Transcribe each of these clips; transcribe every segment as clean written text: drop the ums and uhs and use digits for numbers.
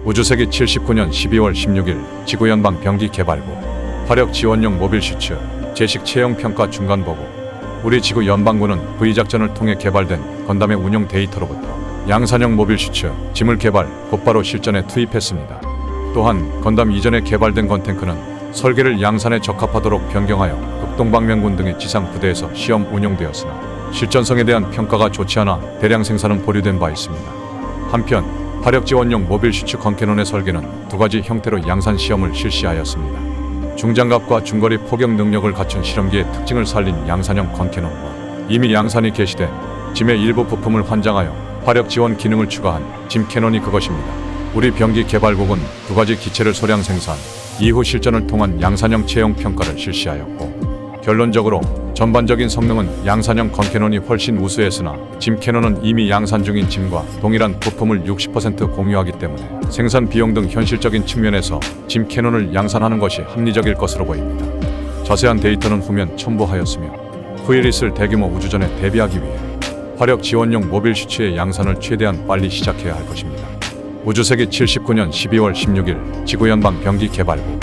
우주세기 79년 12월 16일 지구연방 병기개발부 화력지원용 모빌슈츠 제식 체형평가 중간보고. 우리 지구 연방군은 V작전을 통해 개발된 건담의 운용 데이터로부터 양산형 모빌슈츠 짐을 개발, 곧바로 실전에 투입했습니다. 또한 건담 이전에 개발된 건탱크는 설계를 양산에 적합하도록 변경하여 극동방면군 등의 지상 부대에서 시험 운용되었으나 실전성에 대한 평가가 좋지 않아 대량 생산은 보류된 바 있습니다. 한편 화력지원용 모빌슈츠 건캐논의 설계는 두 가지 형태로 양산 시험을 실시하였습니다. 중장갑과 중거리 포격 능력을 갖춘 실험기의 특징을 살린 양산형 건캐논과 이미 양산이 개시된 짐의 일부 부품을 환장하여 화력 지원 기능을 추가한 짐 캐논이 그것입니다. 우리 병기 개발국은 두 가지 기체를 소량 생산, 이후 실전을 통한 양산형 체형 평가를 실시하였고, 결론적으로 전반적인 성능은 양산형 건캐논이 훨씬 우수했으나 짐 캐논은 이미 양산 중인 짐과 동일한 부품을 60% 공유하기 때문에 생산 비용 등 현실적인 측면에서 짐 캐논을 양산하는 것이 합리적일 것으로 보입니다. 자세한 데이터는 후면 첨부하였으며 후일 있을 대규모 우주전에 대비하기 위해 화력 지원용 모빌슈츠의 양산을 최대한 빨리 시작해야 할 것입니다. 우주세기 79년 12월 16일 지구연방 병기개발부.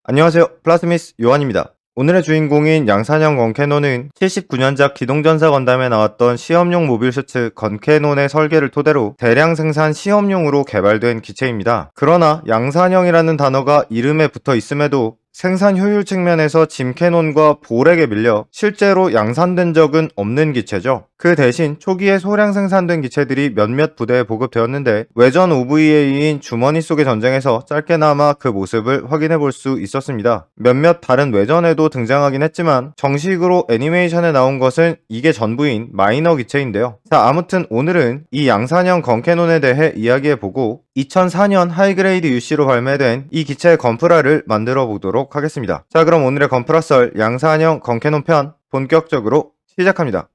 안녕하세요. 플라스미스 요한입니다. 오늘의 주인공인 양산형 건캐논은 79년작 기동전사 건담에 나왔던 시험용 모빌슈츠 건캐논의 설계를 토대로 대량 생산 시험용으로 개발된 기체입니다. 그러나 양산형이라는 단어가 이름에 붙어 있음에도 생산 효율 측면에서 짐 캐논과 볼에게 밀려 실제로 양산된 적은 없는 기체죠. 그 대신 초기에 소량 생산된 기체들이 몇몇 부대에 보급되었는데 외전 OVA인 주머니 속의 전쟁에서 짧게나마 그 모습을 확인해 볼 수 있었습니다. 몇몇 다른 외전에도 등장하긴 했지만 정식으로 애니메이션에 나온 것은 이게 전부인 마이너 기체인데요. 자, 아무튼 오늘은 이 양산형 건캐논에 대해 이야기해보고 2004년 하이그레이드 UC로 발매된 이 기체의 건프라를 만들어 보도록 하겠습니다. 자, 그럼 오늘의 건프라 썰 양산형 건캐논 편 본격적으로 시작합니다.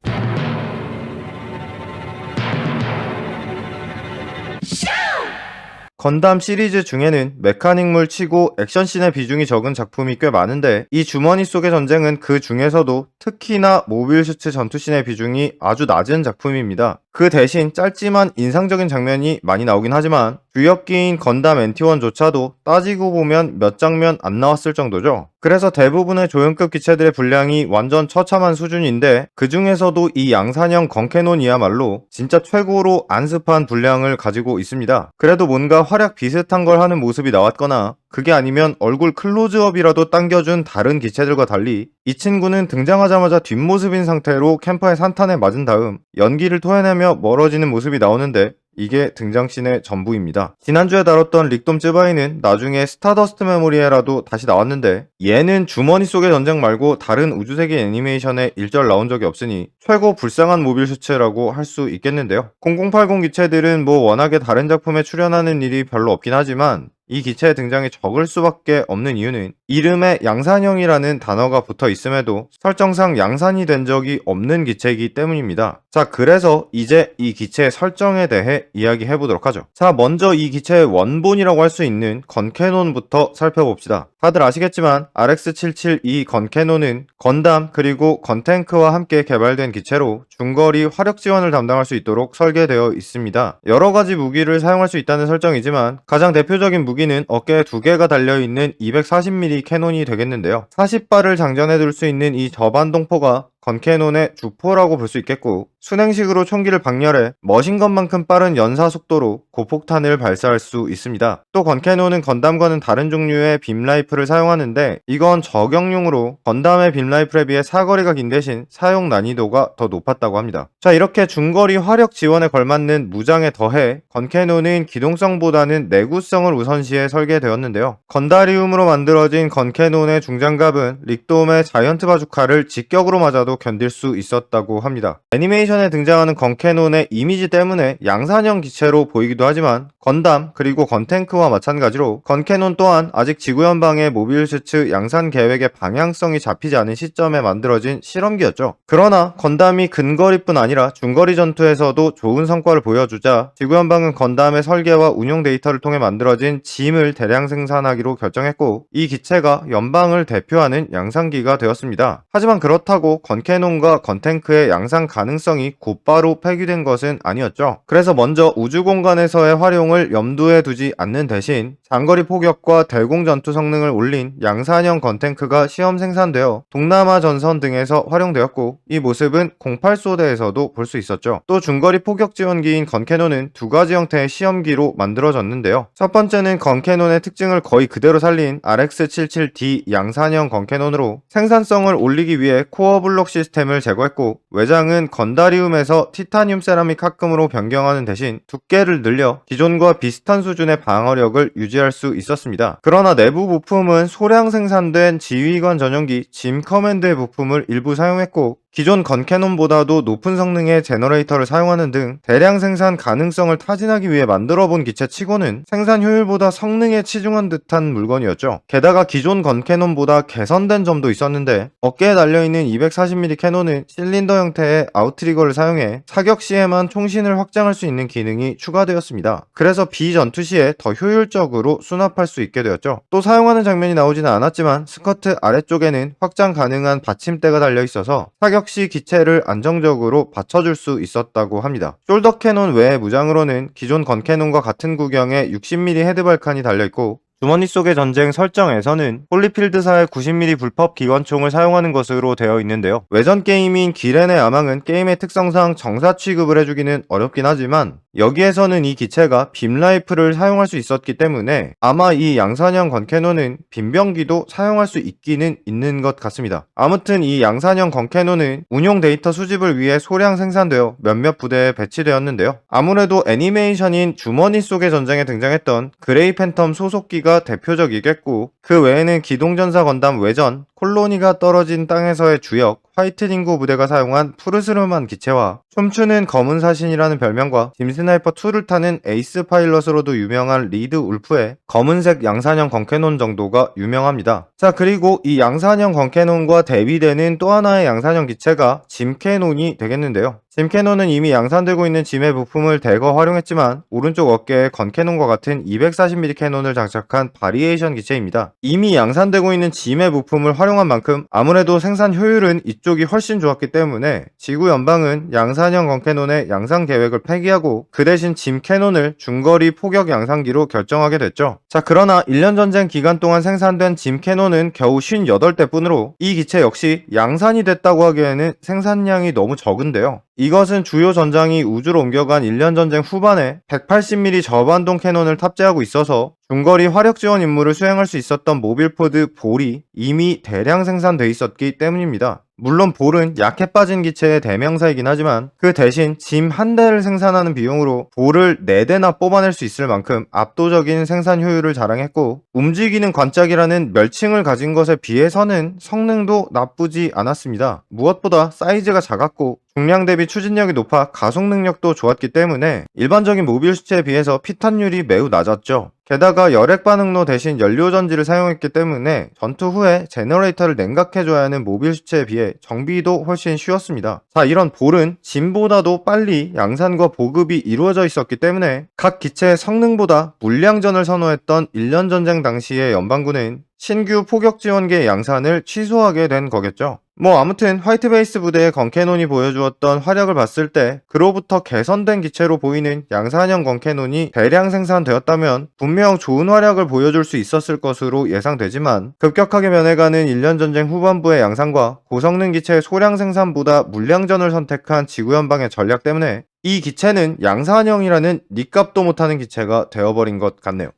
건담 시리즈 중에는 메카닉물 치고 액션씬의 비중이 적은 작품이 꽤 많은데 이 주머니 속의 전쟁은 그 중에서도 특히나 모빌슈츠 전투씬의 비중이 아주 낮은 작품입니다. 그 대신 짧지만 인상적인 장면이 많이 나오긴 하지만 주역기인 건담 NT1조차도 따지고 보면 몇 장면 안 나왔을 정도죠. 그래서 대부분의 조연급 기체들의 분량이 완전 처참한 수준인데 그 중에서도 이 양산형 건캐논이야말로 진짜 최고로 안습한 분량을 가지고 있습니다. 그래도 뭔가 활약 비슷한 걸 하는 모습이 나왔거나 그게 아니면 얼굴 클로즈업이라도 당겨준 다른 기체들과 달리 이 친구는 등장하자마자 뒷모습인 상태로 캠퍼의 산탄에 맞은 다음 연기를 토해내며 멀어지는 모습이 나오는데 이게 등장씬의 전부입니다. 지난주에 다뤘던 릭돔 쯔바이는 나중에 스타더스트 메모리에라도 다시 나왔는데 얘는 주머니 속의 전쟁 말고 다른 우주세기 애니메이션에 일절 나온 적이 없으니 최고 불쌍한 모빌슈츠라고 할 수 있겠는데요. 0080 기체들은 뭐 워낙에 다른 작품에 출연하는 일이 별로 없긴 하지만 이 기체의 등장이 적을 수밖에 없는 이유는 이름에 양산형이라는 단어가 붙어 있음에도 설정상 양산이 된 적이 없는 기체이기 때문입니다. 자, 그래서 이제 이 기체의 설정에 대해 이야기해 보도록 하죠. 자, 먼저 이 기체의 원본이라고 할 수 있는 건캐논부터 살펴봅시다. 다들 아시겠지만 RX-772 건캐논은 건담 그리고 건탱크와 함께 개발된 기체로 중거리 화력 지원을 담당할 수 있도록 설계되어 있습니다. 여러가지 무기를 사용할 수 있다는 설정이지만 가장 대표적인 무기는 어깨에 2개가 달려있는 240mm 캐논이 되겠는데요. 40발을 장전해둘 수 있는 이 저반동포가 건캐논의 주포라고 볼 수 있겠고 순행식으로 총기를 박렬해 머신건만큼 빠른 연사 속도로 고폭탄을 발사할 수 있습니다. 또 건캐논은 건담과는 다른 종류의 빔 라이플을 사용하는데 이건 저격용으로 건담의 빔 라이플에 비해 사거리가 긴 대신 사용 난이도가 더 높았다고 합니다. 자, 이렇게 중거리 화력 지원에 걸맞는 무장에 더해 건캐논은 기동성보다는 내구성을 우선시해 설계되었는데요. 건다리움으로 만들어진 건캐논의 중장갑은 릭돔의 자이언트 바주카를 직격으로 맞아도 견딜 수 있었다고 합니다. 애니메이션에 등장하는 건캐논의 이미지 때문에 양산형 기체로 보이기도 하지만 건담 그리고 건탱크와 마찬가지로 건캐논 또한 아직 지구연방의 모빌슈츠 양산 계획의 방향성이 잡히지 않은 시점에 만들어진 실험기였죠. 그러나 건담이 근거리뿐 아니라 중거리 전투에서도 좋은 성과를 보여주자 지구연방은 건담의 설계와 운용 데이터를 통해 만들어진 짐을 대량 생산하기로 결정했고 이 기체가 연방을 대표하는 양산기가 되었습니다. 하지만 그렇다고 건캐논과 건탱크의 양산 가능성이 곧바로 폐기된 것은 아니었죠. 그래서 먼저 우주 공간에서의 활용을 염두에 두지 않는 대신 장거리 포격과 대공 전투 성능을 올린 양산형 건탱크가 시험 생산되어 동남아 전선 등에서 활용되었고, 이 모습은 08소대에서도 볼 수 있었죠. 또 중거리 포격 지원기인 건캐논은 두 가지 형태의 시험기로 만들어졌는데요. 첫 번째는 건캐논의 특징을 거의 그대로 살린 RX-77D 양산형 건캐논으로 생산성을 올리기 위해 코어 블록 시스템을 제거했고, 외장은 건다리움에서 티타늄 세라믹 합금으로 변경하는 대신 두께를 늘려 기존과 비슷한 수준의 방어력을 유지할 수 있었습니다. 그러나 내부 부품은 소량 생산된 지휘관 전용기 짐 커맨드의 부품을 일부 사용했고, 기존 건캐논보다도 높은 성능의 제너레이터를 사용하는 등 대량 생산 가능성을 타진하기 위해 만들어본 기체치고는 생산 효율보다 성능에 치중한 듯한 물건이었죠. 게다가 기존 건캐논보다 개선된 점도 있었는데, 어깨에 달려있는 240mm 캐논은 실린더 형태의 아웃트리거를 사용해 사격 시에만 총신을 확장할 수 있는 기능이 추가되었습니다. 그래서 비전투 시에 더 효율적으로 수납할 수 있게 되었죠. 또 사용하는 장면이 나오지는 않았지만 스커트 아래쪽에는 확장 가능한 받침대가 달려있어서 사격 시 기체를 안정적으로 받쳐줄 수 있었다고 합니다. 숄더 캐논 외의 무장으로는 기존 건캐논과 같은 구경에 60mm 헤드발칸이 달려있고, 주머니 속의 전쟁 설정에서는 홀리필드사의 90mm 불법 기관총을 사용하는 것으로 되어 있는데요. 외전 게임인 기렌의 아망은 게임의 특성상 정사 취급을 해주기는 어렵긴 하지만, 여기에서는 이 기체가 빔 라이플을 사용할 수 있었기 때문에 아마 이 양산형 건캐논은 빈병기도 사용할 수 있기는 있는 것 같습니다. 아무튼 이 양산형 건캐논은 운용 데이터 수집을 위해 소량 생산되어 몇몇 부대에 배치되었는데요. 아무래도 애니메이션인 주머니 속의 전쟁에 등장했던 그레이 팬텀 소속기가 대표적이겠고, 그 외에는 기동전사 건담 외전, 콜로니가 떨어진 땅에서의 주역, 화이트 딩고 부대가 사용한 푸르스름한 기체와 춤추는 검은 사신이라는 별명과 짐스나이퍼2를 타는 에이스 파일럿으로도 유명한 리드 울프의 검은색 양산형 건캐논 정도가 유명합니다. 자, 그리고 이 양산형 건캐논과 대비되는 또 하나의 양산형 기체가 짐 캐논이 되겠는데요. 짐 캐논은 이미 양산되고 있는 짐의 부품을 대거 활용했지만 오른쪽 어깨에 건캐논과 같은 240mm 캐논을 장착한 바리에이션 기체입니다. 이미 양산되고 있는 짐의 부품을 활용한 만큼 아무래도 생산 효율은 이쪽이 훨씬 좋았기 때문에 지구 연방은 양산형 건캐논의 양산 계획을 폐기하고 그 대신 짐 캐논을 중거리 포격 양산기로 결정하게 됐죠. 자, 그러나 1년 전쟁 기간 동안 생산된 짐 캐논은 겨우 58대 뿐으로 이 기체 역시 양산이 됐다고 하기에는 생산량이 너무 적은데요. 이것은 주요 전장이 우주로 옮겨간 1년 전쟁 후반에 180mm 저반동 캐논을 탑재하고 있어서 중거리 화력 지원 임무를 수행할 수 있었던 모빌포드 볼이 이미 대량 생산돼 있었기 때문입니다. 물론 볼은 약해 빠진 기체의 대명사이긴 하지만 그 대신 짐 한 대를 생산하는 비용으로 볼을 4대나 뽑아낼 수 있을 만큼 압도적인 생산 효율을 자랑했고, 움직이는 관짝이라는 멸칭을 가진 것에 비해서는 성능도 나쁘지 않았습니다. 무엇보다 사이즈가 작았고 중량 대비 추진력이 높아 가속 능력도 좋았기 때문에 일반적인 모빌 수체에 비해서 피탄율이 매우 낮았죠. 게다가 열액 반응로 대신 연료전지를 사용했기 때문에 전투 후에 제너레이터를 냉각해줘야 하는 모빌 수체에 비해 정비도 훨씬 쉬웠습니다. 자, 이런 볼은 짐보다도 빨리 양산과 보급이 이루어져 있었기 때문에 각 기체의 성능보다 물량전을 선호했던 1년 전쟁 당시의 연방군은 신규 포격 지원기의 양산을 취소하게 된 거겠죠. 아무튼 화이트 베이스 부대의 건캐논이 보여주었던 화력을 봤을 때 그로부터 개선된 기체로 보이는 양산형 건캐논이 대량 생산되었다면 분명 좋은 화력을 보여줄 수 있었을 것으로 예상되지만, 급격하게 변해가는 1년 전쟁 후반부의 양산과 고성능 기체의 소량 생산보다 물량전을 선택한 지구연방의 전략 때문에 이 기체는 양산형이라는 니값도 못하는 기체가 되어버린 것 같네요.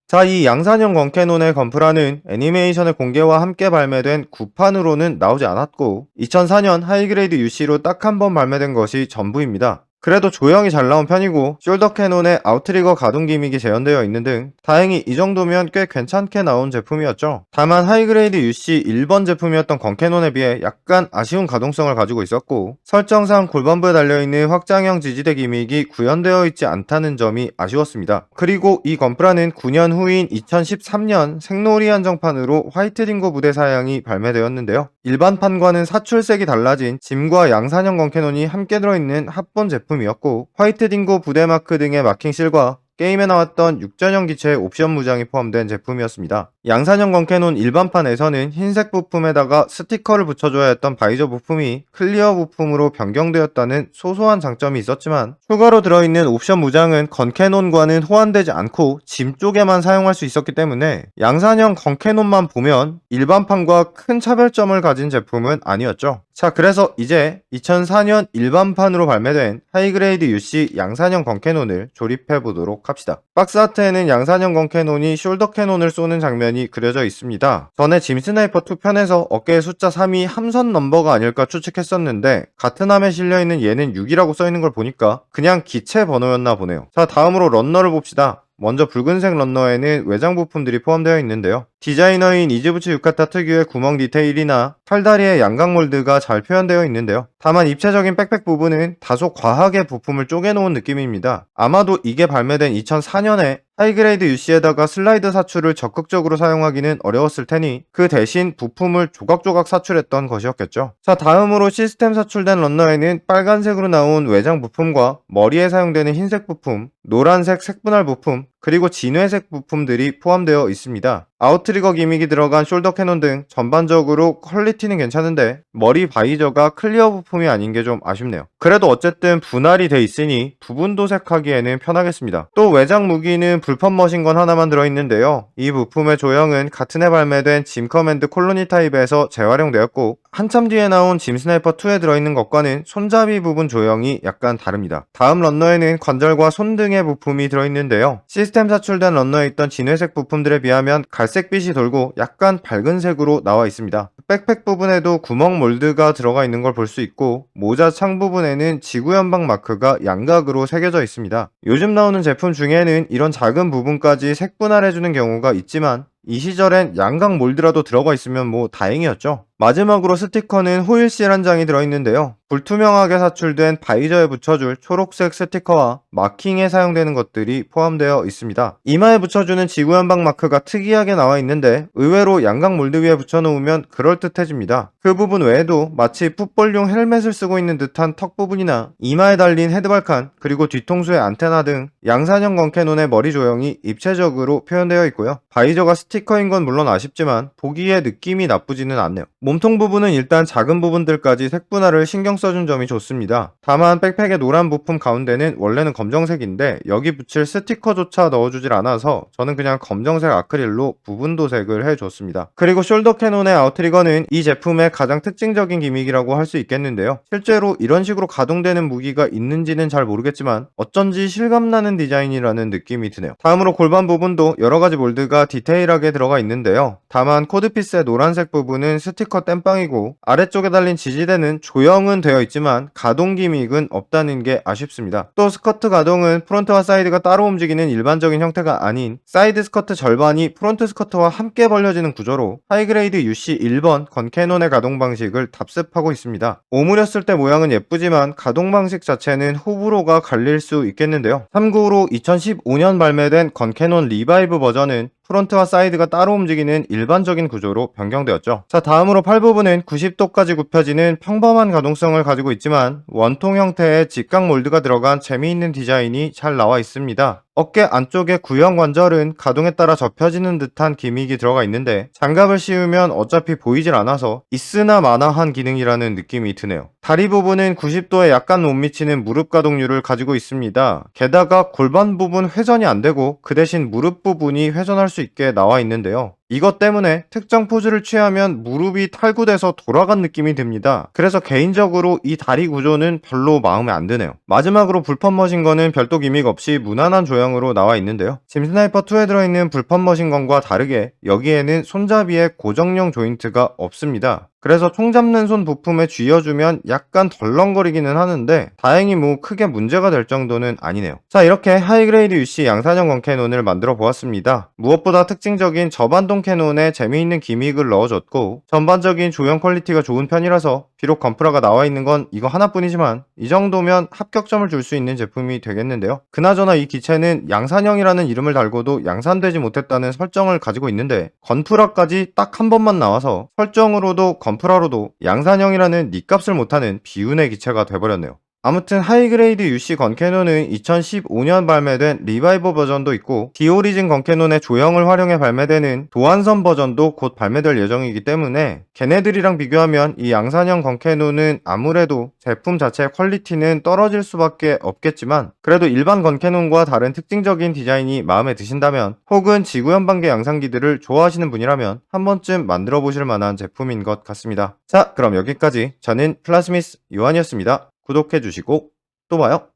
자, 이 양산형 건캐논의 건프라는 애니메이션의 공개와 함께 발매된 구판으로는 나오지 않았고 2004년 하이그레이드 UC로 딱 한 번 발매된 것이 전부입니다. 그래도 조형이 잘 나온 편이고 숄더 캐논에 아웃트리거 가동 기믹이 재현되어 있는 등 다행히 이 정도면 꽤 괜찮게 나온 제품이었죠. 다만 하이그레이드 UC 1번 제품이었던 건캐논에 비해 약간 아쉬운 가동성을 가지고 있었고, 설정상 골반부에 달려있는 확장형 지지대 기믹이 구현되어 있지 않다는 점이 아쉬웠습니다. 그리고 이 건프라는 9년 후인 2013년 생로리 한정판으로 화이트 딩고 부대 사양이 발매되었는데요. 일반판과는 사출색이 달라진 짐과 양산형 건캐논이 함께 들어있는 합본 제품이었고, 화이트 딩고 부대 마크 등의 마킹실과 게임에 나왔던 육전형 기체의 옵션 무장이 포함된 제품이었습니다. 양산형 건캐논 일반판에서는 흰색 부품에다가 스티커를 붙여줘야 했던 바이저 부품이 클리어 부품으로 변경되었다는 소소한 장점이 있었지만 추가로 들어있는 옵션 무장은 건캐논과는 호환되지 않고 짐 쪽에만 사용할 수 있었기 때문에 양산형 건캐논만 보면 일반판과 큰 차별점을 가진 제품은 아니었죠. 자, 그래서 이제 2004년 일반판으로 발매된 하이그레이드 UC 양산형 건캐논을 조립해 보도록 합시다. 박스 아트에는 양산형 건캐논이 숄더 캐논을 쏘는 장면이 그려져 있습니다. 전에 짐 스나이퍼 2편에서 어깨에 숫자 3이 함선 넘버가 아닐까 추측했었는데 같은 함에 실려있는 얘는 6이라고 써있는 걸 보니까 그냥 기체 번호였나 보네요. 자, 다음으로 런너를 봅시다. 먼저 붉은색 런너에는 외장 부품들이 포함되어 있는데요. 디자이너인 이즈부츠 유카타 특유의 구멍 디테일이나 팔다리의 양각 몰드가 잘 표현되어 있는데요. 다만 입체적인 백팩 부분은 다소 과하게 부품을 쪼개놓은 느낌입니다. 아마도 이게 발매된 2004년에 하이그레이드 UC에다가 슬라이드 사출을 적극적으로 사용하기는 어려웠을 테니 그 대신 부품을 조각조각 사출했던 것이었겠죠. 자, 다음으로 시스템 사출된 런너에는 빨간색으로 나온 외장 부품과 머리에 사용되는 흰색 부품, 노란색 색분할 부품, 그리고 진회색 부품들이 포함되어 있습니다. 아웃트리거 기믹이 들어간 숄더 캐논 등 전반적으로 퀄리티는 괜찮은데 머리 바이저가 클리어 부품이 아닌 게 좀 아쉽네요. 그래도 어쨌든 분할이 돼 있으니 부분 도색하기에는 편하겠습니다. 또 외장 무기는 불법 머신건 하나만 들어있는데요. 이 부품의 조형은 같은 해 발매된 짐 커맨드 콜로니 타입에서 재활용되었고 한참 뒤에 나온 짐 스나이퍼 2에 들어있는 것과는 손잡이 부분 조형이 약간 다릅니다. 다음 런너에는 관절과 손 등의 부품이 들어있는데요. 시스템 사출된 런너에 있던 진회색 부품들에 비하면 갈색빛이 돌고 약간 밝은 색으로 나와 있습니다. 백팩 부분에도 구멍 몰드가 들어가 있는 걸 볼 수 있고 모자 창 부분에는 지구연방 마크가 양각으로 새겨져 있습니다. 요즘 나오는 제품 중에는 이런 작은 부분까지 색분할해주는 경우가 있지만 이 시절엔 양각 몰드라도 들어가 있으면 뭐 다행이었죠. 마지막으로 스티커는 호일실 한 장이 들어있는데요. 불투명하게 사출된 바이저에 붙여줄 초록색 스티커와 마킹에 사용되는 것들이 포함되어 있습니다. 이마에 붙여주는 지구연방 마크가 특이하게 나와 있는데 의외로 양각 몰드 위에 붙여놓으면 그럴듯해집니다. 그 부분 외에도 마치 풋볼용 헬멧을 쓰고 있는 듯한 턱 부분이나 이마에 달린 헤드발칸 그리고 뒤통수의 안테나 등 양산형 건캐논의 머리 조형이 입체적으로 표현되어 있고요. 바이저가 스티커인 건 물론 아쉽지만 보기에 느낌이 나쁘지는 않네요. 몸통 부분은 일단 작은 부분들까지 색분할을 신경 써준 점이 좋습니다. 다만 백팩의 노란 부품 가운데는 원래는 검정색인데 여기 붙일 스티커조차 넣어주질 않아서 저는 그냥 검정색 아크릴로 부분 도색을 해줬습니다. 그리고 숄더 캐논의 아웃트리거는 이 제품의 가장 특징적인 기믹이라고 할 수 있겠는데요. 실제로 이런 식으로 가동되는 무기가 있는지는 잘 모르겠지만 어쩐지 실감나는 디자인이라는 느낌이 드네요. 다음으로 골반 부분도 여러가지 몰드가 디테일하게 들어가 있는데요. 다만 코드피스의 노란색 부분은 스티커 땜빵이고 아래쪽에 달린 지지대는 조형은 되어 있지만 가동 기믹은 없다는 게 아쉽습니다. 또 스커트 가동은 프론트와 사이드가 따로 움직이는 일반적인 형태가 아닌 사이드 스커트 절반이 프론트 스커트와 함께 벌려지는 구조로 하이그레이드 UC 1번 건캐논의 가동 방식을 답습하고 있습니다. 오므렸을 때 모양은 예쁘지만 가동 방식 자체는 호불호가 갈릴 수 있겠는데요. 참고로 2015년 발매된 건캐논 리바이브 버전은 프론트와 사이드가 따로 움직이는 일반적인 구조로 변경되었죠. 자, 다음으로 팔 부분은 90도까지 굽혀지는 평범한 가동성을 가지고 있지만 원통 형태의 직각 몰드가 들어간 재미있는 디자인이 잘 나와 있습니다. 어깨 안쪽의 구형 관절은 가동에 따라 접혀지는 듯한 기믹이 들어가 있는데 장갑을 씌우면 어차피 보이질 않아서 있으나 마나한 기능이라는 느낌이 드네요. 다리 부분은 90도에 약간 못 미치는 무릎 가동률을 가지고 있습니다. 게다가 골반 부분 회전이 안 되고 그 대신 무릎 부분이 회전할 수 있게 나와 있는데요. 이것 때문에 특정 포즈를 취하면 무릎이 탈구돼서 돌아간 느낌이 듭니다. 그래서 개인적으로 이 다리 구조는 별로 마음에 안 드네요. 마지막으로 불법 머신건은 별도 기믹 없이 무난한 조형으로 나와 있는데요. 짐 스나이퍼 2에 들어있는 불법 머신건과 다르게 여기에는 손잡이에 고정형 조인트가 없습니다. 그래서 총 잡는 손 부품에 쥐어주면 약간 덜렁거리기는 하는데 다행히 뭐 크게 문제가 될 정도는 아니네요. 자, 이렇게 하이그레이드 UC 양산형 건캐논을 만들어 보았습니다. 무엇보다 특징적인 저반동 캐논에 재미있는 기믹을 넣어줬고 전반적인 조형 퀄리티가 좋은 편이라서 비록 건프라가 나와 있는 건 이거 하나뿐이지만 이 정도면 합격점을 줄 수 있는 제품이 되겠는데요. 그나저나 이 기체는 양산형이라는 이름을 달고도 양산되지 못했다는 설정을 가지고 있는데 건프라까지 딱 한 번만 나와서 설정으로도 건프라로도 양산형이라는 니값을 못하는 비운의 기체가 돼버렸네요. 아무튼 하이그레이드 UC 건캐논은 2015년 발매된 리바이버 버전도 있고 디오리진 건캐논의 조형을 활용해 발매되는 도안선 버전도 곧 발매될 예정이기 때문에 걔네들이랑 비교하면 이 양산형 건캐논은 아무래도 제품 자체의 퀄리티는 떨어질 수밖에 없겠지만 그래도 일반 건캐논과 다른 특징적인 디자인이 마음에 드신다면 혹은 지구연방계 양산기들을 좋아하시는 분이라면 한 번쯤 만들어 보실 만한 제품인 것 같습니다. 자, 그럼 여기까지 저는 플라스미스 요한이었습니다. 구독해주시고 또 봐요.